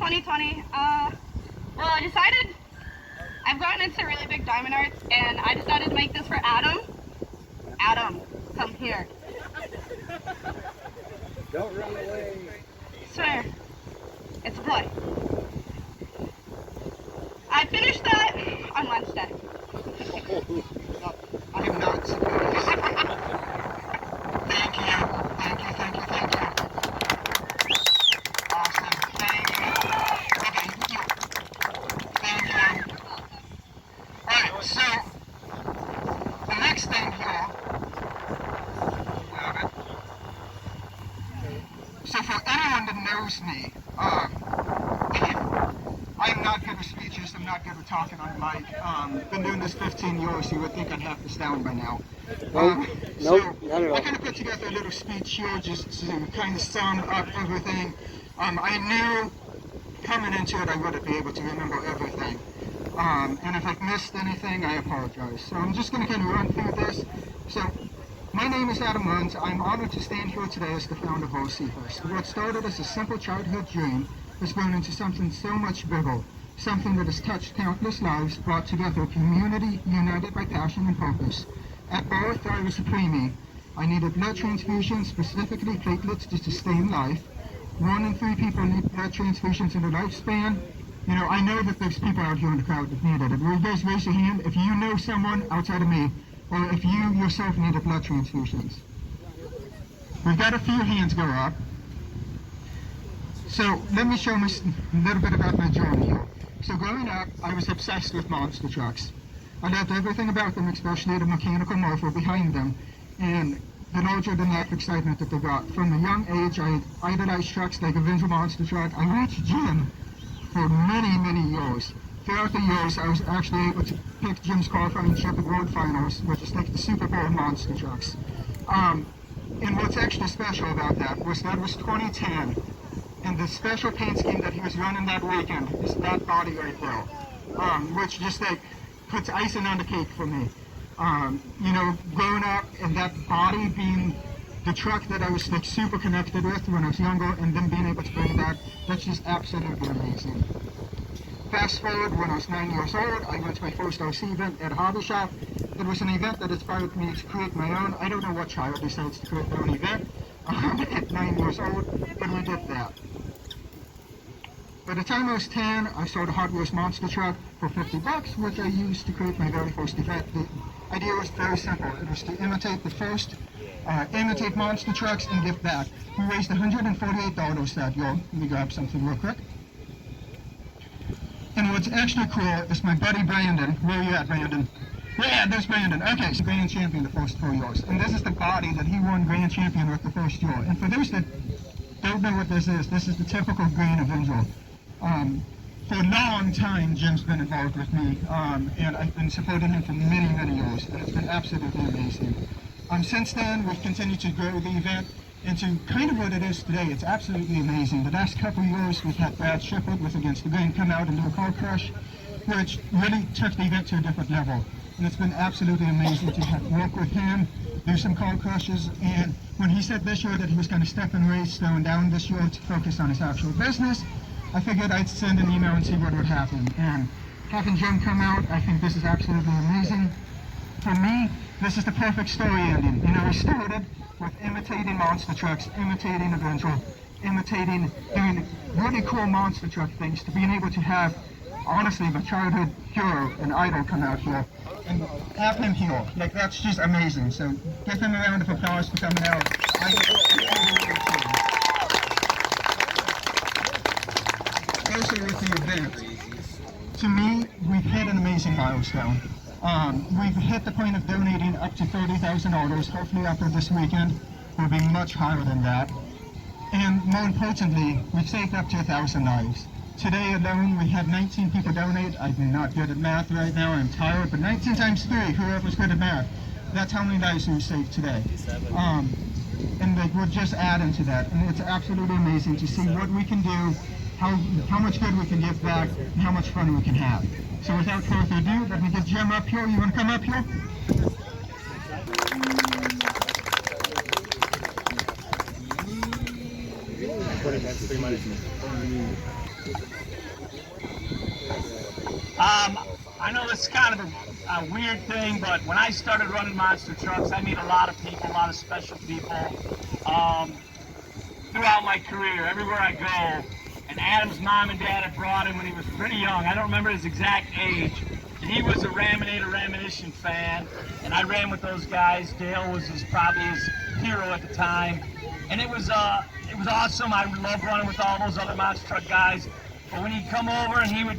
2020. Well, I decided I've gotten into really big diamond arts, and I decided to make this for Adam. Adam, come here. Don't run away. Swear, it's a boy. I finished that on Wednesday. I am not surprised. Thank you. Awesome. Thank you. Okay. Thank you. Alright, so the next thing here. So for anyone that knows me, I'm not good with speeches, I'm not good with talking on mic. Been doing this 15 years, you would think I'd have this down by now. Nope, So not at all. I kind of put together a little speech here just to kind of sum up everything. I knew coming into it I wouldn't be able to remember everything. And if I've missed anything, I apologize. So I'm just going to kind of run through this. So my name is Adam Runs. I'm honored to stand here today as the founder of OCHurst. What started as a simple childhood dream has grown into something so much bigger, something that has touched countless lives, brought together a community united by passion and purpose. At birth, I was a preemie. I needed blood transfusions, specifically platelets, to sustain life. 1 in 3 people need blood transfusions in their lifespan. You know, I know that there's people out here in the crowd that needed it. Will you guys raise your hand if you know someone outside of me, or if you yourself needed blood transfusions? We've got a few hands go up. So let me show you a little bit about my journey here. So growing up, I was obsessed with monster trucks. I loved everything about them, especially the mechanical motor behind them, and the larger-than-life excitement that they got. From a young age, I idolized trucks like Avenger Monster Truck. I reached Jim for many, many years. Throughout the years, I was actually able to pick Jim's qualifying Shepherd Road finals, which is like the Super Bowl monster trucks. And what's extra special about that was 2010, and the special paint scheme that he was running that weekend is that body right there, which just like puts icing on the cake for me. You know, growing up and that body being the truck that I was like super connected with when I was younger, and then being able to bring that, that's just absolutely amazing. Fast forward, when I was 9 years old, I went to my first OC event at a hobby shop. It was an event that inspired me to create my own. I don't know what child decides to create their own event at 9 years old, but we did that. By the time I was 10, I sold a Hot Wheels monster truck for $50, which I used to create my very first event. The idea was very simple. It was to imitate the first, imitate monster trucks and give back. We raised $148 that year. Let me grab something real quick. And what's extra cool is my buddy Brandon. Where are you at, Brandon? Yeah, there's Brandon. Okay, so Grand Champion the first 4 years. And this is the body that he won Grand Champion with the first year. And for those that don't know what this is the typical Green Avenger. For a long time, Jim's been involved with me, and I've been supporting him for many, many years, and it's been absolutely amazing. Since then, we've continued to grow the event into kind of what it is today. It's absolutely amazing. The last couple of years, we've had Brad Shepard with Against the Grain come out and do a car crush, which really took the event to a different level. And it's been absolutely amazing to work with him, do some car crushes, and when he said this year that he was going to step and race, slowing down this year to focus on his actual business, I figured I'd send an email and see what would happen. And having Jim come out, I think this is absolutely amazing. For me, this is the perfect story ending. You know, we started with imitating monster trucks, imitating Avenger, imitating doing really cool monster truck things, to being able to have, honestly, my childhood hero and idol come out here and have him here. Like, that's just amazing. So give him a round of applause for coming out. Also with the event, to me, we've hit an amazing milestone. We've hit the point of donating up to $30,000. Hopefully after this weekend, we'll be much higher than that. And more importantly, we've saved up to 1,000 lives. Today alone, we had 19 people donate. I'm not good at math right now, I'm tired, but 19 times 3, whoever's good at math, that's how many lives we saved today. And like, we're just adding to that, and it's absolutely amazing to see what we can do, how much good we can give back, and how much fun we can have. So without further ado, let me get Jim up here. You want to come up here? That's 3 minutes. I know this is kind of a weird thing, but when I started running monster trucks, I meet a lot of people, a lot of special people throughout my career, everywhere I go. And Adam's mom and dad had brought him when he was pretty young. I don't remember his exact age. And he was a Raminition fan, and I ran with those guys. Dale was probably his hero at the time. And it was awesome. I loved running with all those other monster truck guys. But when he'd come over and he would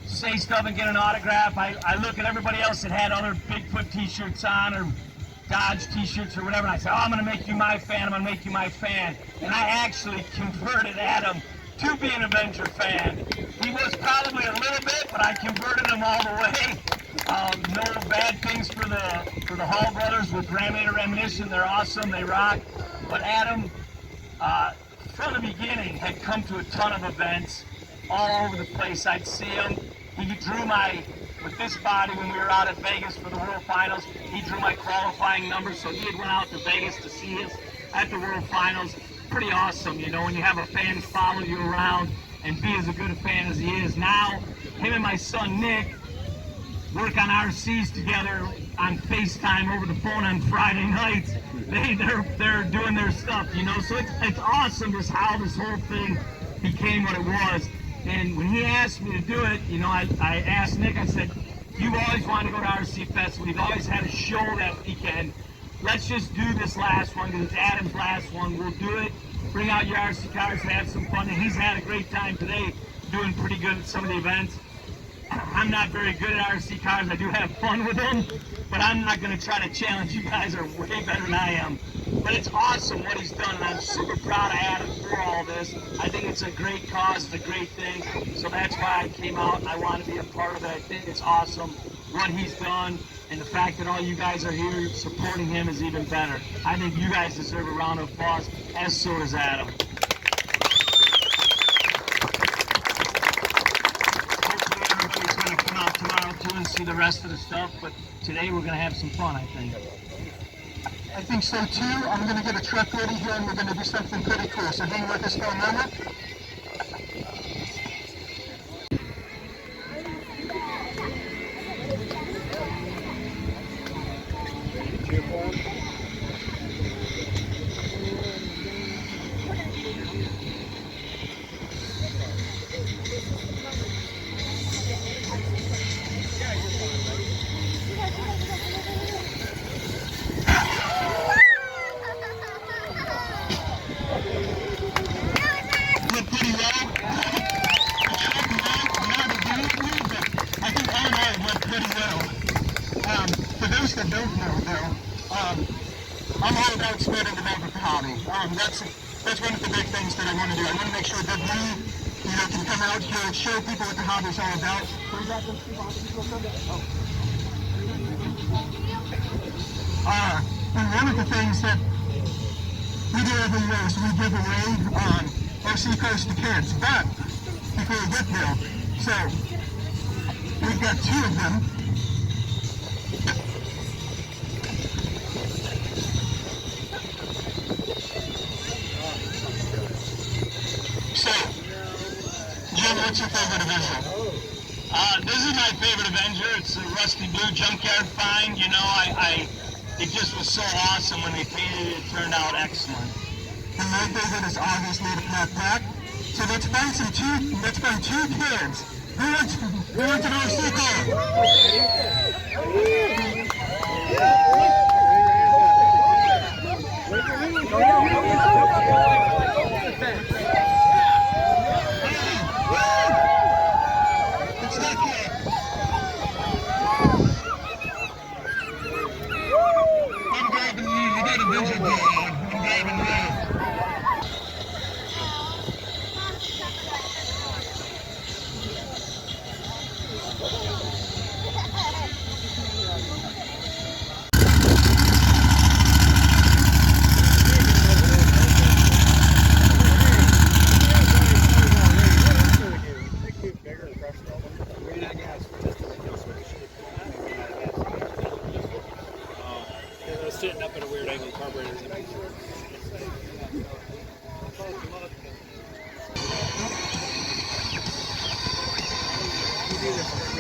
say stuff and get an autograph, I look at everybody else that had other Bigfoot t-shirts on or Dodge t-shirts or whatever, and I say, oh, I'm going to make you my fan, I'm going to make you my fan. And I actually converted Adam to be an Avenger fan. He was probably a little bit, but I converted him all the way. No bad things for the Hall brothers with Raminition. They're awesome, they rock. But Adam, from the beginning, had come to a ton of events all over the place. I'd see him. He drew with this body when we were out at Vegas for the World Finals, he drew my qualifying number, so he had went out to Vegas to see us at the World Finals. Pretty awesome, you know, when you have a fan follow you around and be as a good a fan as he is. Now, him and my son Nick work on RCs together on FaceTime over the phone on Friday nights. They're doing their stuff, you know, so it's awesome just how this whole thing became what it was. And when he asked me to do it, you know, I asked Nick, I said, you've always wanted to go to RC Festival, you've always had a show that weekend. Let's just do this last one, because it's Adam's last one. We'll do it, bring out your RC cars, have some fun. And he's had a great time today, doing pretty good at some of the events. I'm not very good at RC cars, I do have fun with them, but I'm not going to try to challenge you guys, are way better than I am. But it's awesome what he's done, and I'm super proud of Adam for all this. I think it's a great cause, it's a great thing, so that's why I came out and I want to be a part of it. I think it's awesome what he's done, and the fact that all you guys are here supporting him is even better. I think you guys deserve a round of applause, as so does Adam. Hopefully everybody's going to come out tomorrow too and see the rest of the stuff, but today we're going to have some fun, I think. I think so too. I'm going to get a truck ready here and we're going to do something pretty cool. So hang with us for a moment. For those that don't know, though, I'm all about spreading the love of the hobby. That's one of the big things that I want to do. I want to make sure that we, can come out here and show people what the hobby's all about. And one of the things that we do every year is we give away RC cars to kids. But before we get there, so we've got two of them. So, Jim, what's your favorite Avenger? This is my favorite Avenger. It's a rusty blue junkyard find. You know, it just was so awesome when they painted it. It turned out excellent. And my favorite is obviously the Flat Pack. So let's find two kids. Who wants an RC Sitting up at a weird angle, carburetors. Pack?